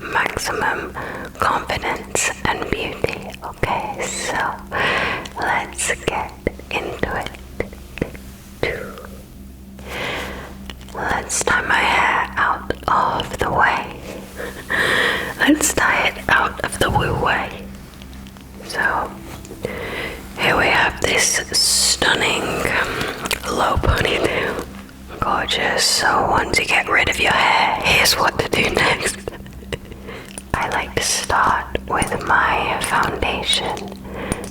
maximum confidence and beauty. Okay, so let's get into it. Let's tie my hair out of the way. Let's tie it out of the Wu Wei. So here we have this stunning low ponytail. Gorgeous. So once you get rid of your hair, here's what to do next. I like to start with my foundation.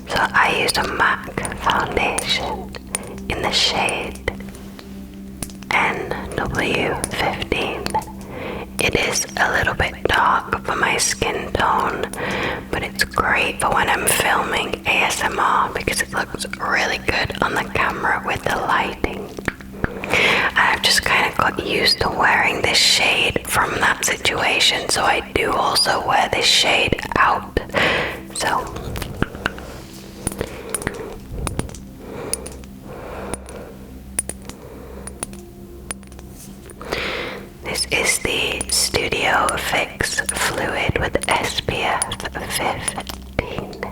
So I use a MAC foundation in the shade NW15. It is a little bit dark for my skin tone, but it's great for when I'm filming ASMR because it looks really good on the camera with the lighting. I've just kind of got used to wearing this shade from that situation, so I do also wear this shade out. So this is the Studio Fix Fluid with SPF 15.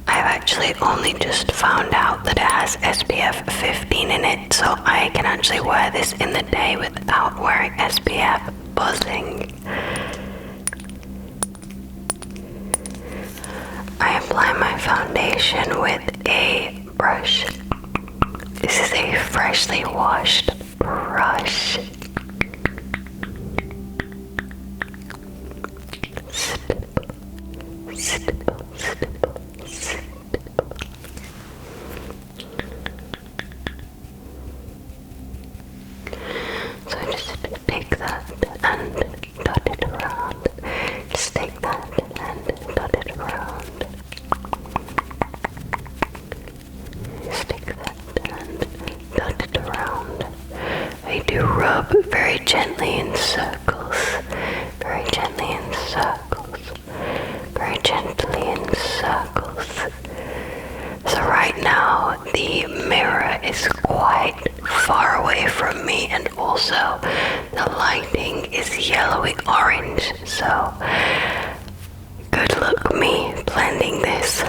I've actually only just found out that it has SPF 15 in it, so I can actually wear this in the day without wearing SPF buzzing. I apply my foundation with a brush. This is a freshly washed brush. So just take that and dot it around. Just take that and dot it around. Just take that and dot it around. I do rub very gently in circles. Very gently in circles. Very gently in circles. So right now the mirror is quite far away from me, and also the lighting is yellowy orange, so good luck me blending this.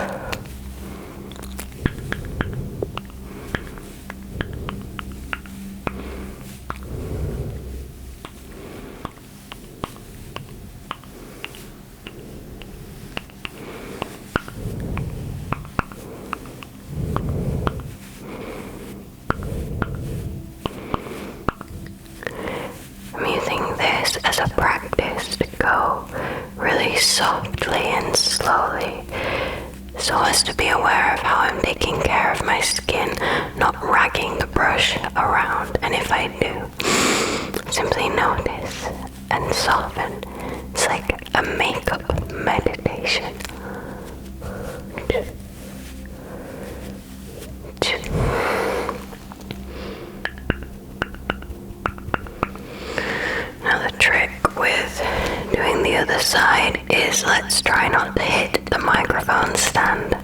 I'm using this as a practice to go really softly and slowly so as to be aware of how I'm taking care of my skin, not ragging the brush around. And if I do, simply notice and soften. It's like a makeup meditation. Now the trick with doing the other side is let's try not to hit the microphone stand.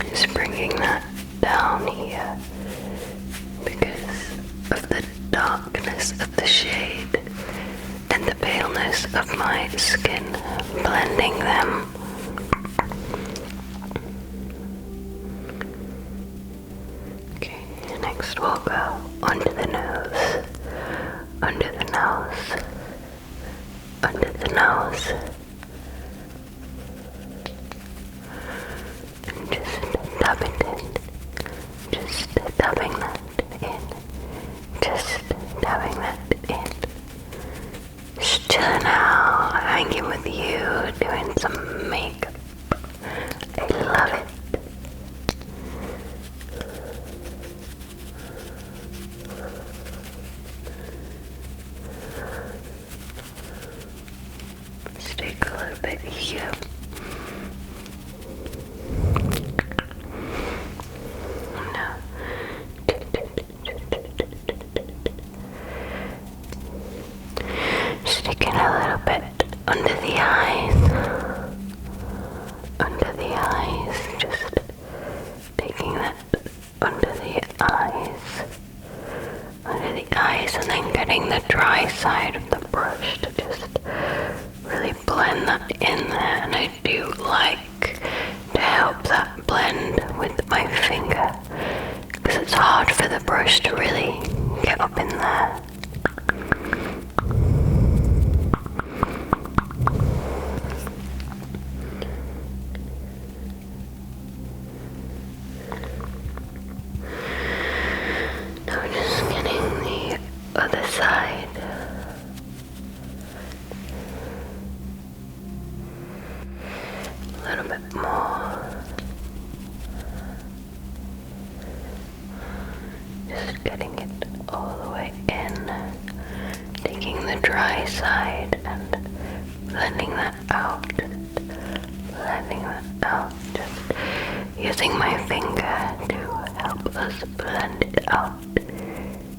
Just bringing that down here because of the darkness of the shade and the paleness of my skin, blending them. Okay, next we'll go under the nose, under the nose, under the nose. And just dab it in. Just dab dabbing that in. Just dabbing that in. Just chilling out, hanging with you, doing some makeup. I love it. Let's take a little bit here. Now, sticking a little bit under the eyes. Under the eyes, just taking that under the eyes, and then getting the dry side of the brush to just really blend that in there. And I do like to help that blend with my finger, because it's hard for the brush to really get up in there. Now just getting the other side. A little bit more. Just getting it all the way in. Taking the dry side and blending that out. Blending that out. Just using my finger to help us blend it out.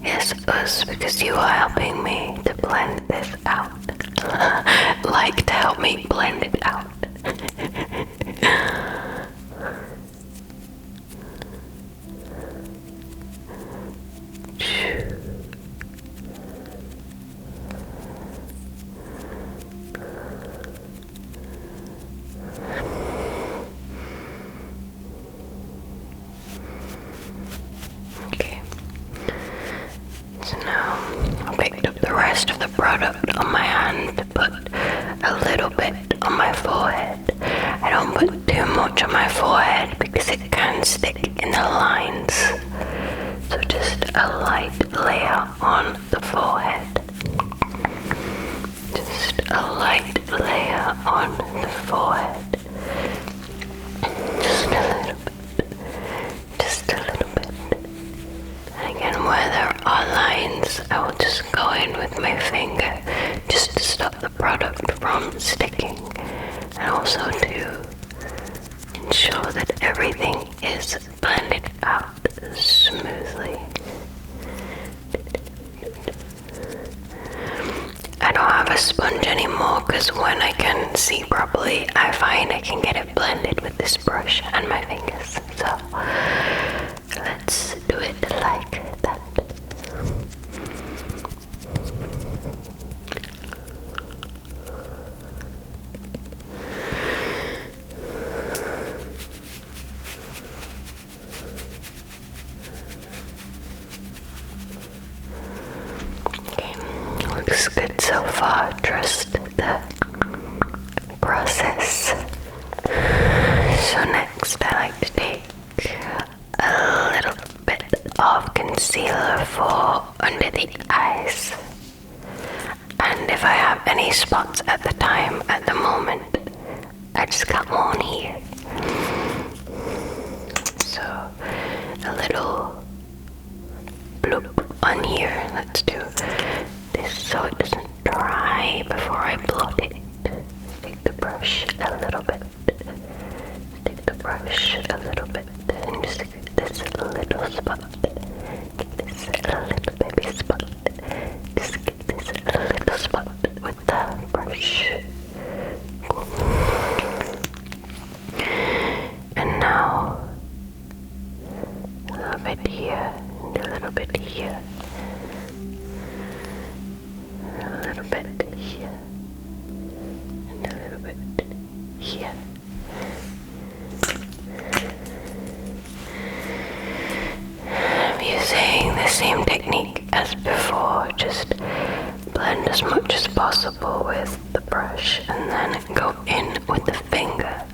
Yes, us, because you are helping me to blend this out. Like to help me blend it out. Okay. So now I picked up the rest of the product on my hand to put a little bit on my forehead. I don't put too much on my forehead because it can stick in the lines. So just a light layer on the forehead. Just a light layer on the forehead. Just a little bit. Just a little bit. And again, where there are lines, I will just go in with my finger just to stop the product from sticking, and also to ensure that everything is blended out smoothly. I don't have a sponge anymore because when I can see properly, I find I can get it blended with this brush and my fingers. So let's do it like that. Okay, looks good so far. Trust the process. So next I like to take a little bit of concealer for under the eyes. And if I have any spots at the moment, I just got one here. So a little bloop on here. Let's do this so it doesn't dry before I blot it. Take the brush a little bit. Take the brush a little bit and just get this little spot. Get this little baby spot. Just get this little spot with the brush. And now a little bit here and a little bit here. A little bit here and a little bit here. I'm using the same technique as before, just blend as much as possible with the brush and then go in with the finger.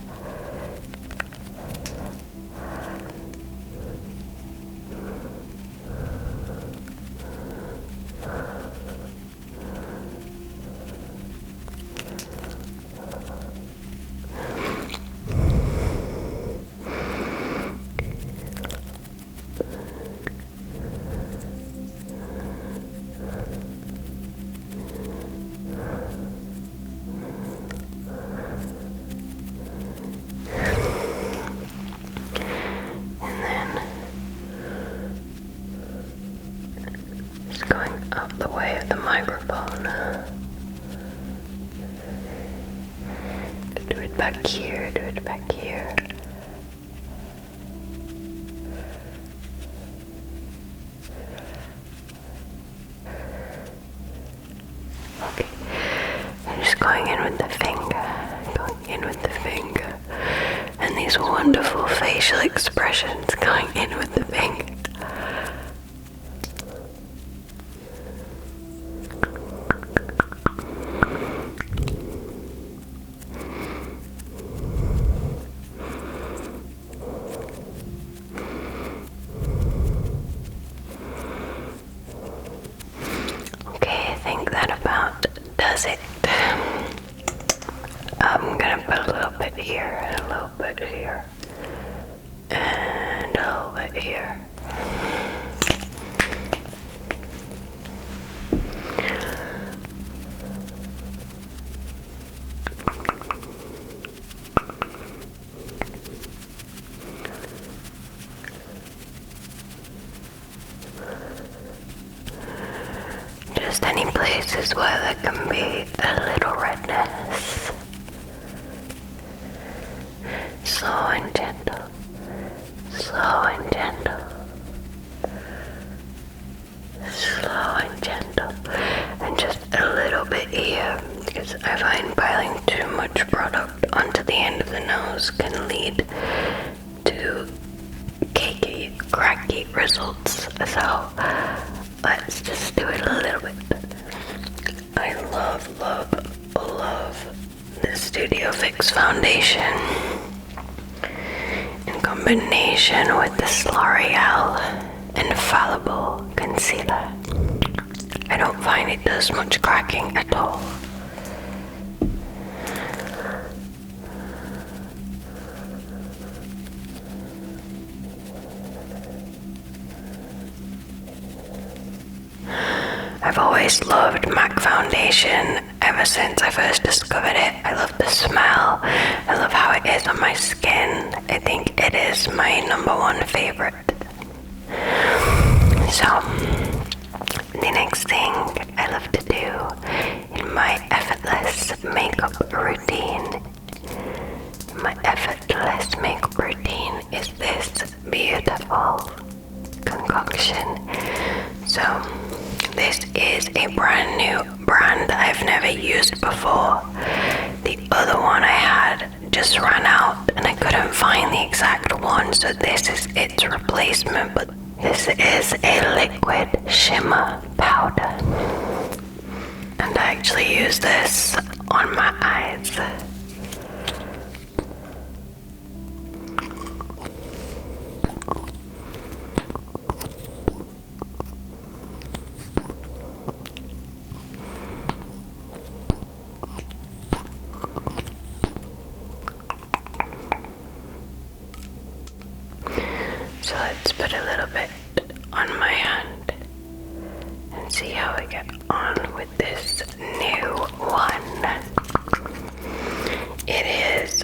out the way of the microphone. Do it back here, do it back here. Okay, I'm just going in with the finger, and these wonderful facial expressions going in with the finger. Okay, I think that about does it. I'm gonna put a little bit here, and a little bit here, and a little bit here. Just any places where there can be a little redness. Slow and gentle, slow and gentle, slow and gentle, and just a little bit here, because I find piling too much product onto the end of the nose can lead to cakey, cracky results. So let's just do it a little bit. I love the Studio Fix foundation in combination with this L'Oreal Infallible Concealer. I don't find it does much cracking at all. I've always loved MAC foundation ever since I first discovered it. I love the smell. I love how it is on my skin. I think it is my #1 favorite. So, the next thing I love to do in my effortless makeup routine, is this beautiful concoction. So, this is a brand new brand that I've never used before. The other one I had just ran out and I couldn't find the exact one, so this is its replacement, but this is a liquid shimmer powder. And I actually use this on my eyes. So let's put a little bit on my hand and see how we get on with this new one. It is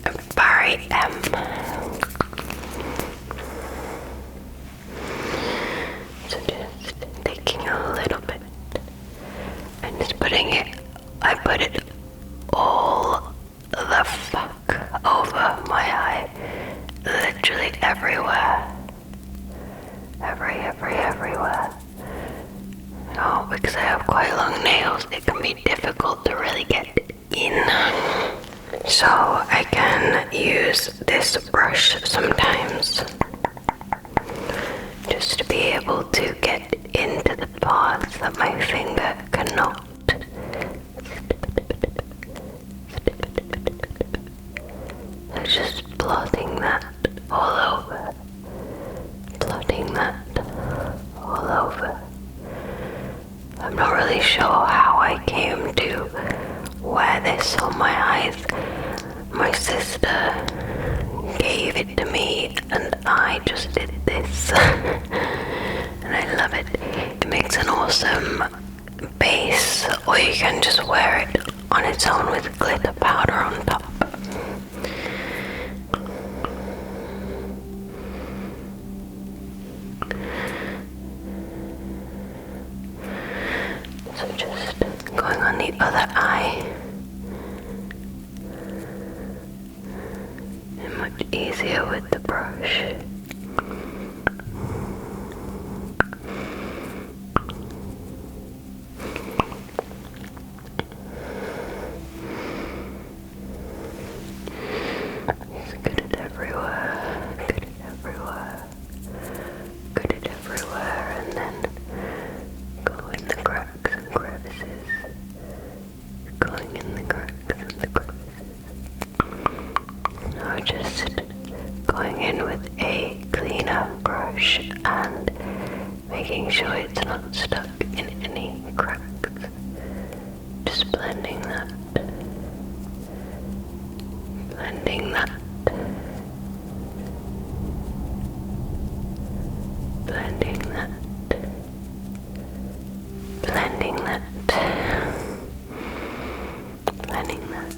a Barry M. So just taking a little bit and just putting it, I put it all the fuck over my eye. Literally everywhere. Everywhere. Oh, because I have quite long nails, it can be difficult to really get in. So I can use this brush sometimes just to be able to get into the parts that my finger cannot. So just blotting that all over. I'm not really sure how I came to wear this on my eyes. My sister gave it to me and I just did this. And I love it. It makes an awesome base, or you can just wear it on its own with glitter powder on top. the other eye. And much easier with the brush. He's good at everywhere, good at everywhere, good at everywhere, and then go in the cracks and crevices, going in the cracks and the crevices. Now just going in with a cleaner brush and making sure it's not stuck in any cracks. Just blending that. Blending that. Blending that. Blending that. Blending that.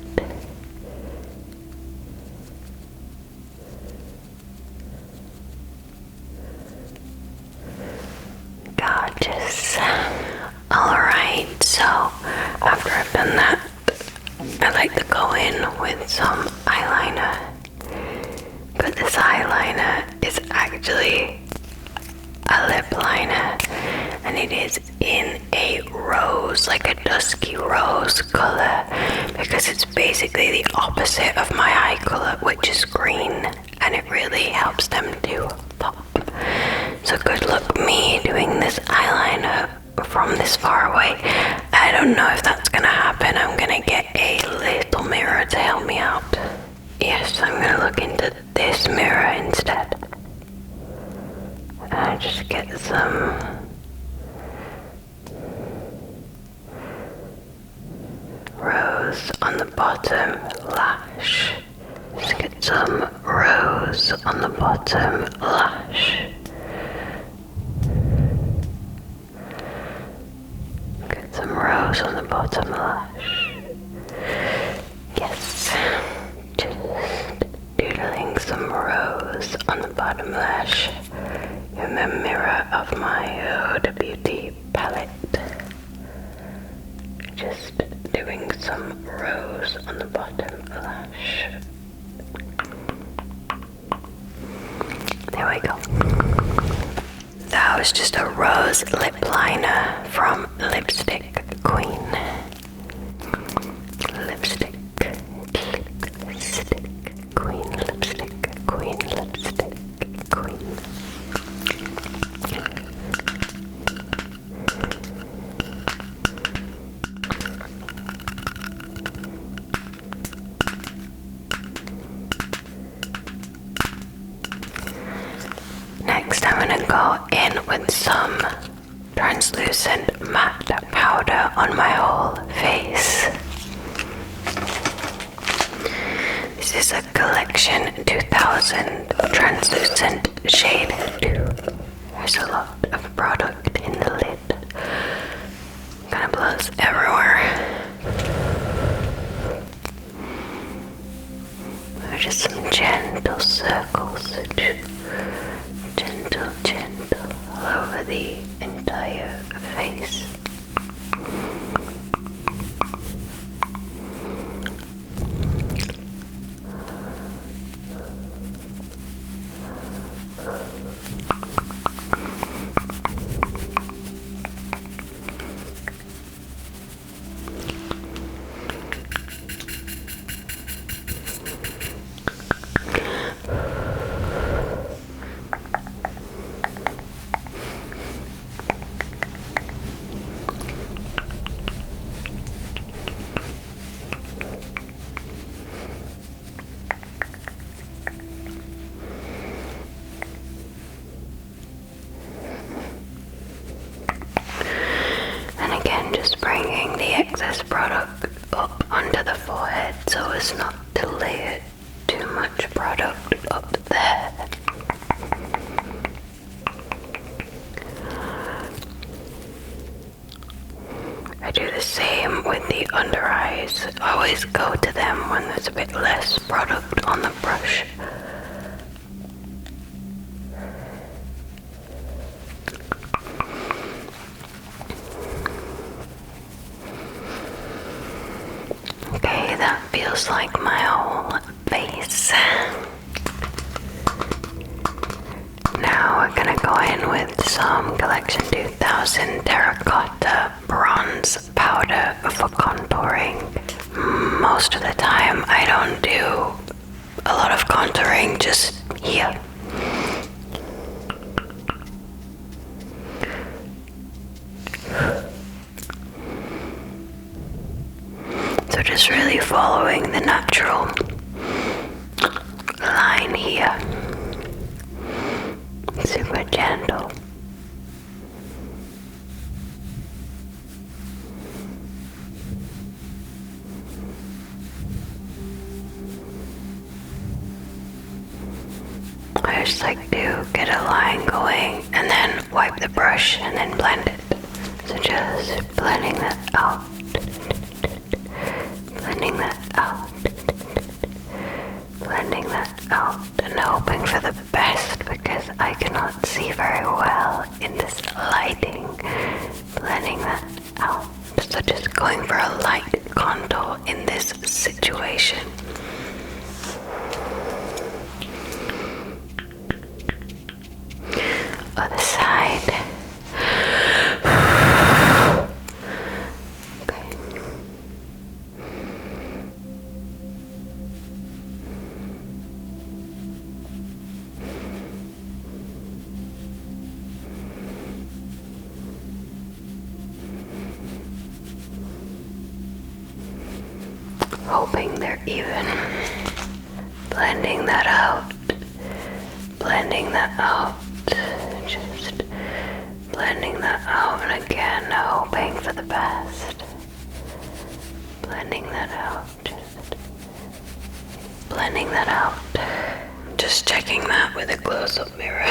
Gorgeous. Alright, so after I've done that, I like to go in with some eyeliner, but this eyeliner is actually a lip liner, and it is in a rose, like a dusky rose color, because it's basically the opposite of my eye color, which is green, and it really helps them to pop. So good luck me doing this eyeliner from this far away. I don't know if that's gonna happen. I'm gonna get a little mirror to help me out. Yes, I'm gonna look into this mirror instead. And just get some rose on the bottom lash. Just get some rose on the bottom lash. Get some rose on the bottom lash. Yes. Just doodling some rose on the bottom lash in the mirror of my Huda Beauty palette. Just doing some rose on the bottom lash. There we go. That was just a rose lip liner from Lipstick Queen. Lipstick Queen, Lipstick Queen, Lipstick Queen. Next, I'm gonna go in with some translucent matte powder on my whole face. This is a Collection 2000 translucent shade 2. There's a lot of product in the lid. Kind of blows everywhere. Just some gentle circles. Gentle all over the entire face. Bringing the excess product up onto the forehead so as not to layer too much product up there. I do the same with the under eyes. Always go to them when there's a bit less product on the brush. just like my whole face. Now we're gonna go in with some Collection 2000 terracotta bronze powder for contouring. Most of the time I don't do a lot of contouring, just here. So just really following the natural line here. Super gentle. I just like to get a line going and then wipe the brush and then blend it. So just blending that out. Blending that out. Blending that out and hoping for the best because I cannot see very well in this lighting. Blending that out. So just going for a light contour in this situation. Other side. Okay. Hoping they're even. Blending that out. Blending that out. Just blending that out, and again hoping for the best. Blending that out. Just blending that out. Just checking that with a close-up mirror.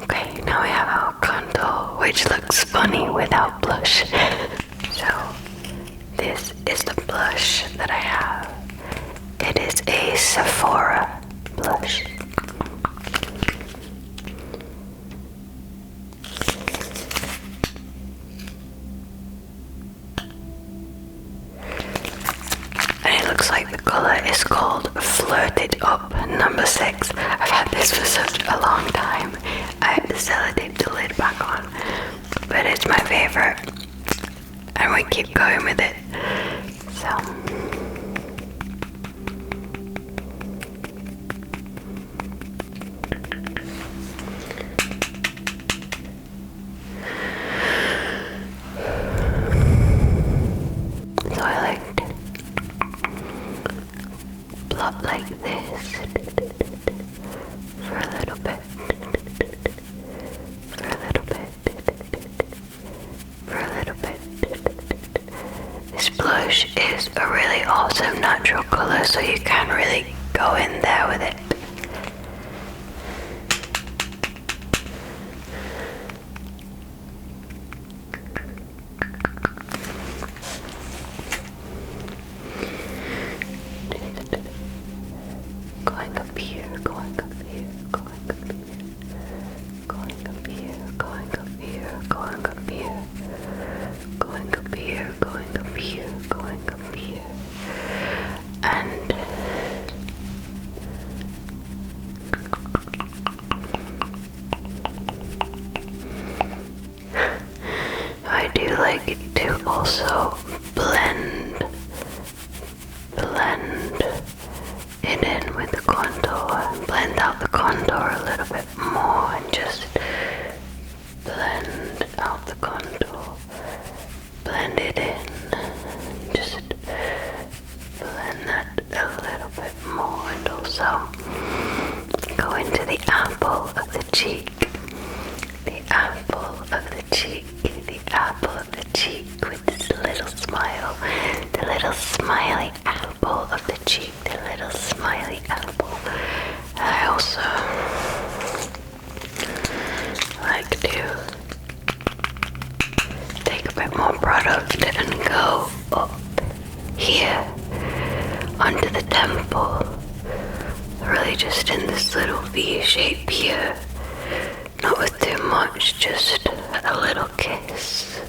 Okay. Now we have our contour, which looks funny without blush. So this is the blush that I have. It is a Sephora blush. And it looks like the color is called Flirted Up number 6. I've had this for such a long time. I had to sellotape the lid back on, but it's my favorite, and we keep going with it. So I like to blot like this for a little bit. This blush is a really awesome natural color, so you can really go in there with it. Going up here, going up here, going up here, going up here, going up here, going up here, going up here, going up here, going up here, and I do like to also blend it in with the contour, blend out the contour a little bit more, and just blend out the contour, blend it in, just blend that a little bit more, and also go into the apple of the cheek, the apple of the cheek, the apple of the cheek with this little smile, the little smiley apple of the cheek, the little smiley apple. I also like to take a bit more product and go up here onto the temple, really just in this little V shape here, not with too much, just a little kiss.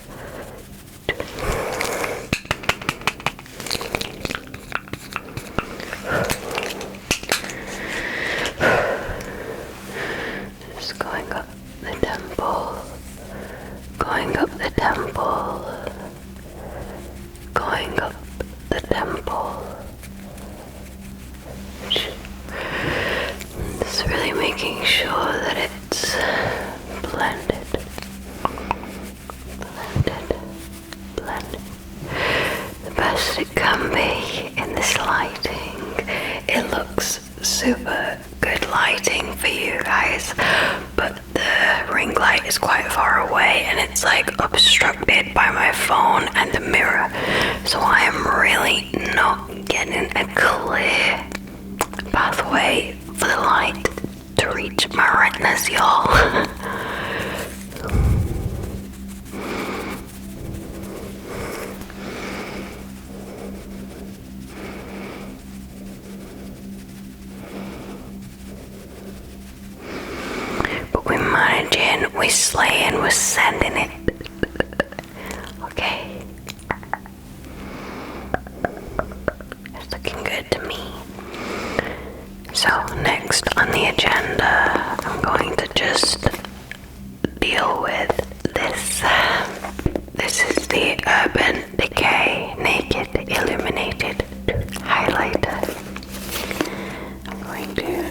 Just going up the temple, going up the temple, going up the temple. Just really making sure that it's blended, blended the best it can be in this lighting. It looks super good lighting for you guys, but the ring light is quite far away and it's like obstructed by my phone and the mirror, so I am really not getting a clear pathway for the light to reach my retinas, y'all. But we're managing, we're slaying, we're sending it. Okay. It's looking good to me. So next on the agenda, I'm going to just deal with this. This is the Urban Decay Naked Illuminated Highlighter. I'm going to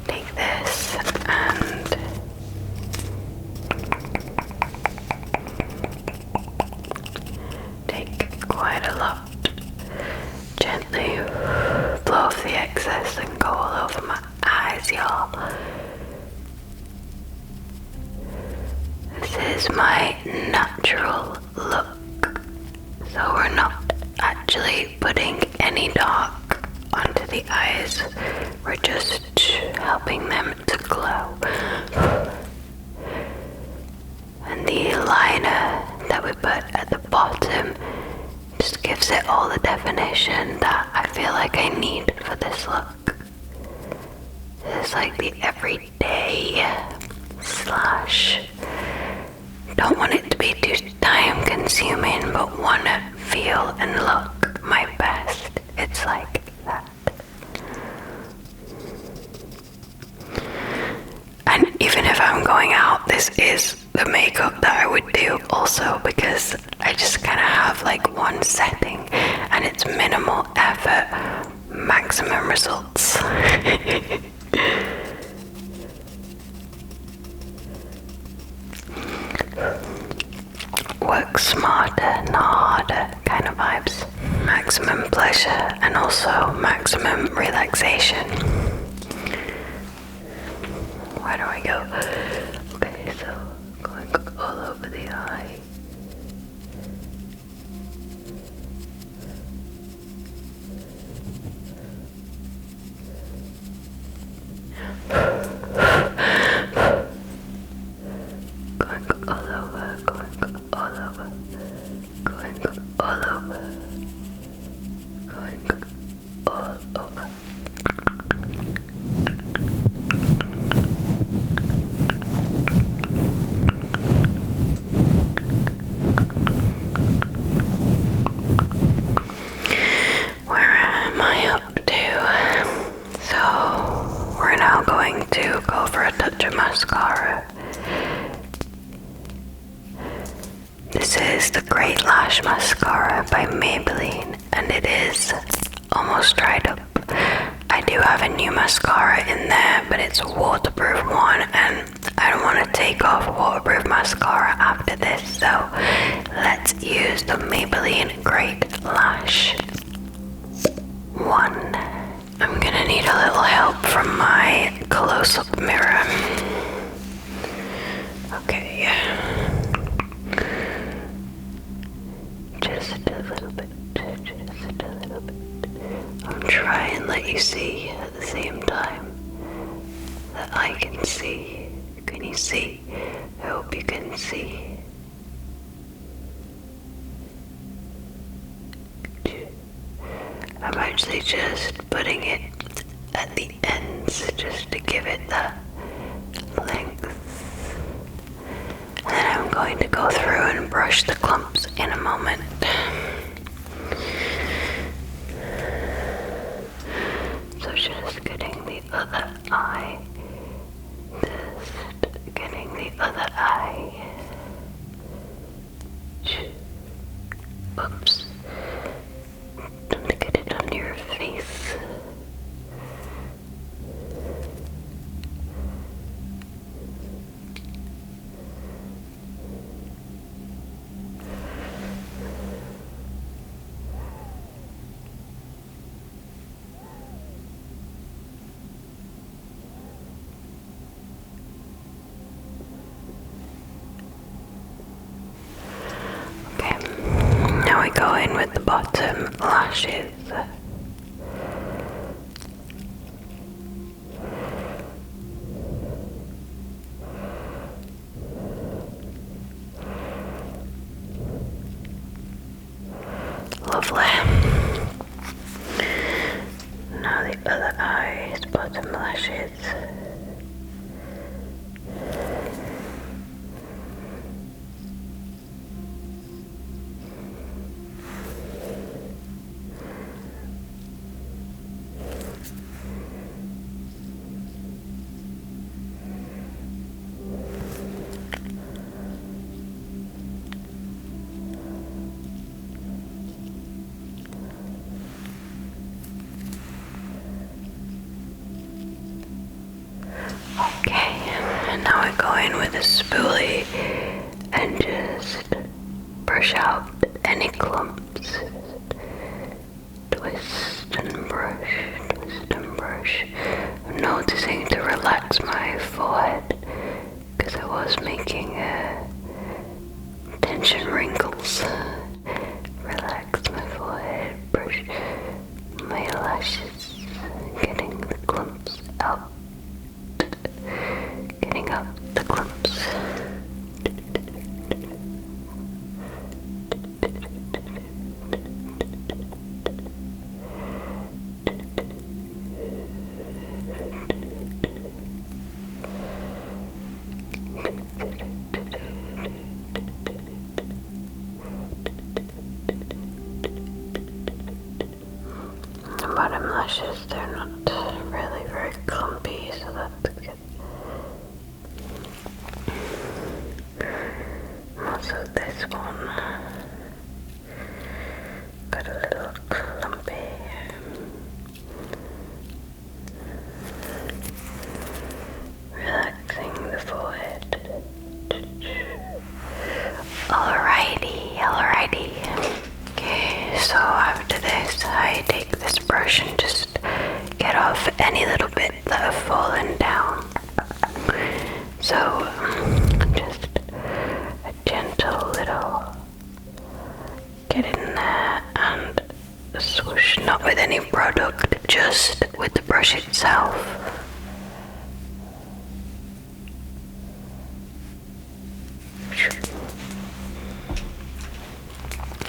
take this and take quite a lot. Gently blow off the excess and go all over my eyes, y'all. This is my natural look, so we're not actually putting any dark onto the eyes, we're just helping them to glow. And the liner that we put at the bottom just gives it all the definition that I feel like I need for this look. It's like the everyday slash, don't want it to be too time consuming, but want to feel and look my best. It's like that. And even if I'm going out, this is the makeup that I would do also, because I just kind of have like one setting and it's minimal effort, maximum results. Work smarter, not harder kind of vibes. Maximum pleasure and also maximum relaxation. Where do I go? Okay, so going all over the eye. Going all over, going all over, going all over, going all over. is the Great Lash Mascara by Maybelline, and it is almost dried up. I do have a new mascara in there, but it's a waterproof one, and I don't want to take off waterproof mascara after this, so let's use the Maybelline Great Lash one. I'm gonna need a little help from my close-up mirror. Okay. Just a little bit, just a little bit. I'm trying to let you see at the same time that I can see. Can you see? I hope you can see. I'm actually just putting it at the ends just to give it that length. And then I'm going to go through and brush the clumps in a moment. So just getting the other eye. Just getting the other eye. Oops. Don't get it on your face. Now we go in with the bottom lashes. Lovely. Now the other eyes, bottom lashes. Okay, and now I go in with a spoolie and just brush out any clumps. Twist and brush, twist and brush. I'm noticing to relax my forehead because I was making tension wrinkles. Relax my forehead, brush my lashes, getting the clumps out. Getting up the clumps. The bottom lashes, they're not really very clumpy, so that's good. Also this one got a little clumpy. Relaxing the forehead. Alrighty. Okay, so after this I take this brush and just get off any little bit that have fallen down. So just a gentle little get in there and swoosh, not with any product, just with the brush itself.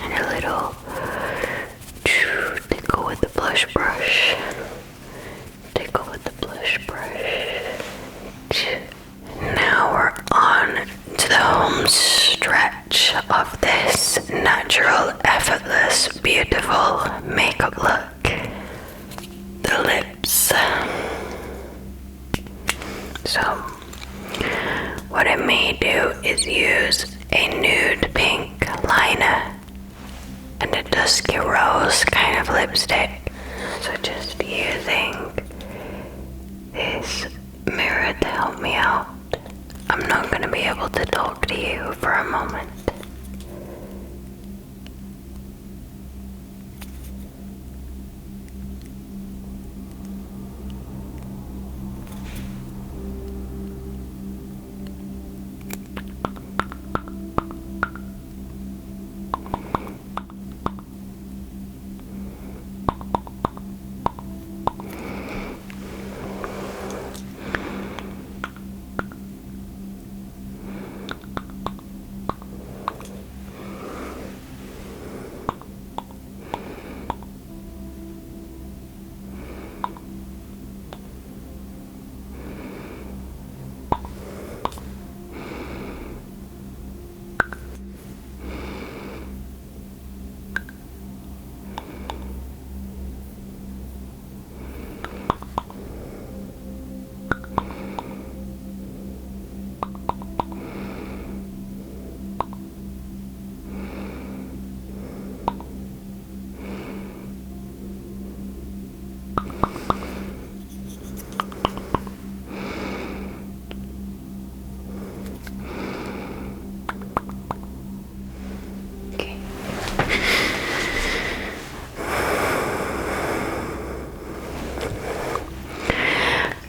And a little tickle with the blush brush. Tickle with the blush brush. Now we're on to the home stretch of this natural, effortless, beautiful makeup look. The lips. So what I may do is use a nude pink liner and a dusky rose kind of lipstick. So just using this mirror to help me out. I'm not going to be able to talk to you for a moment.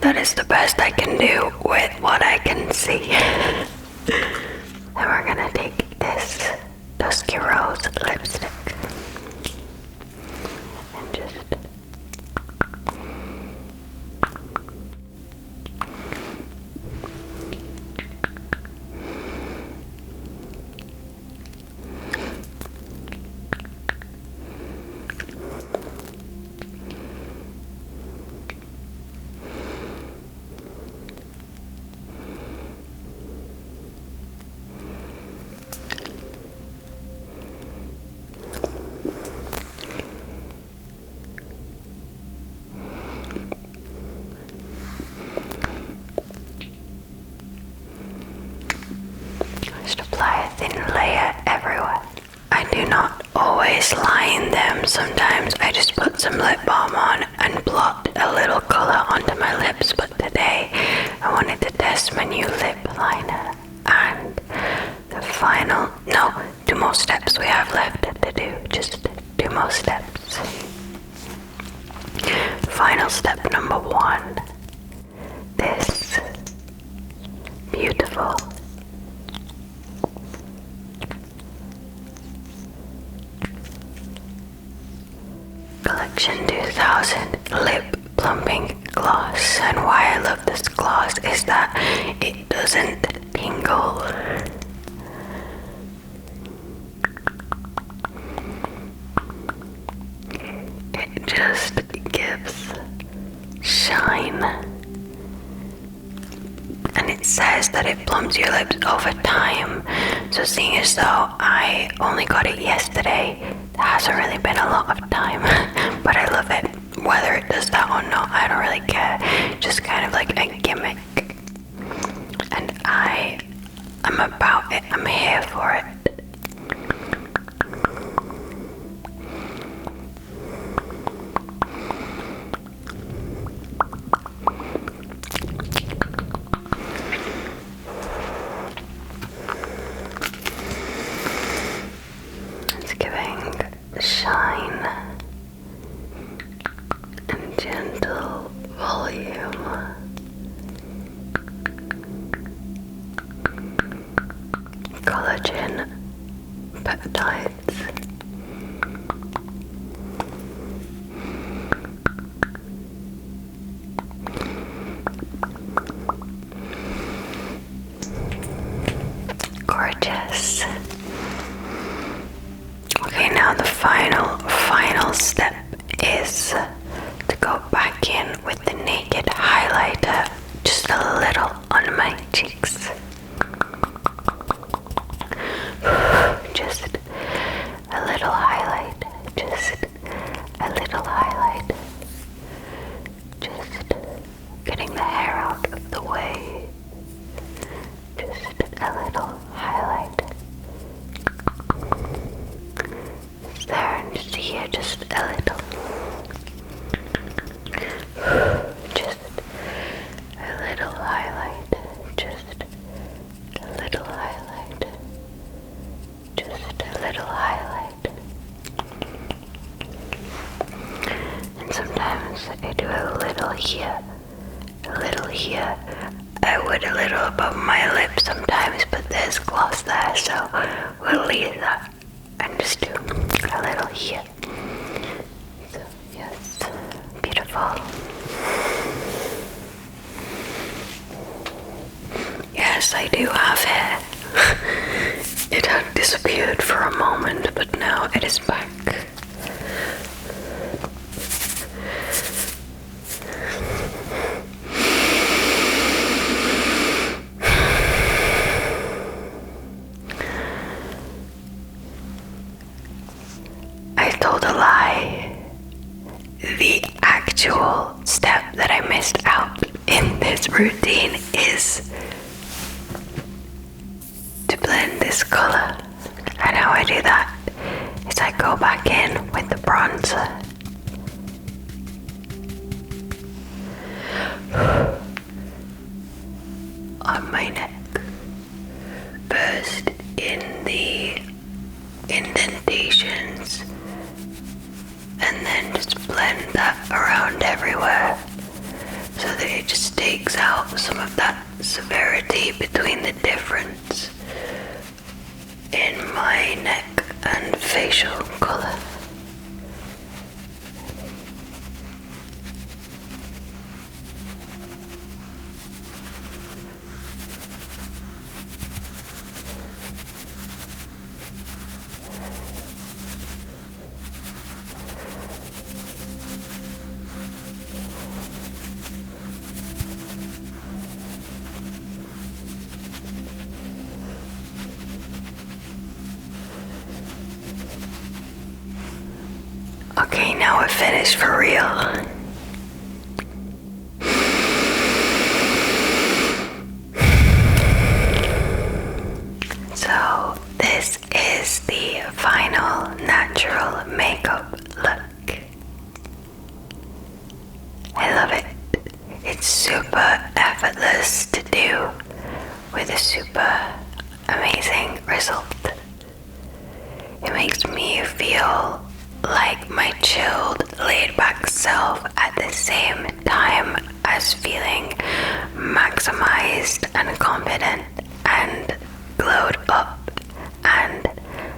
That is the best I can do with what I can see. Then we're gonna take this dusky rose lipstick and just apply a thin layer everywhere. I do not always line them. Sometimes I just put some lip balm on and blot a little color onto my lips, but today I wanted to test my new lip liner. And the final, no, 2 more steps we have left to do, just 2 more steps. Final step number 1, this beautiful Collection 2000 lip plumping gloss. And why I love this gloss is that it doesn't tingle. It just gives shine. And it says that it plumps your lips over time. So seeing as though I only got it yesterday, there hasn't really been a lot of time. But I love it. Whether it does that or not, I don't really care. Just kind of like a gimmick. And I'm about it. I'm here for it. It's giving shine and gentle volume. Collagen peptides. Gorgeous. Okay, now the final step is to go back in with the naked highlighter, just a little on my cheeks. Just a little highlight, just a little highlight. Just getting the hair out of the way. Just a little highlight. hair. It had disappeared for a moment, but now it is back. I told a lie. The actual step that I missed out in this routine is to blend this color. And how I do that is I go back in with the bronzer. On my neck. First in the indentations, and then just blend that around everywhere so that it just takes out some of that severity between the difference in my neck and facial color. Okay, now we're finished for real. So this is the final natural makeup look. I love it. It's super effortless to do with a super amazing result. It makes me feel like my chilled, laid-back self at the same time as feeling maximized and confident and glowed up and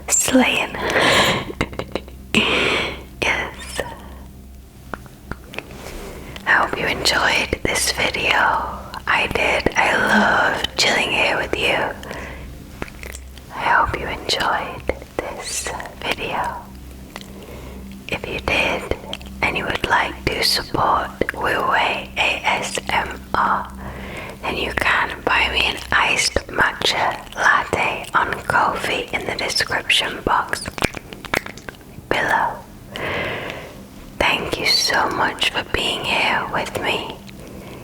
slain. Yes. I hope you enjoyed this video. I did. I love chilling here with you. I hope you enjoyed this video. If you did, and you would like to support Wu Wei ASMR, then you can buy me an iced matcha latte on Ko-fi in the description box below. Thank you so much for being here with me.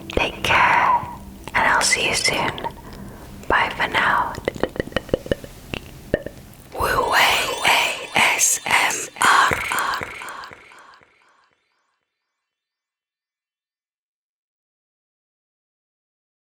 Take care, and I'll see you soon. Bye for now.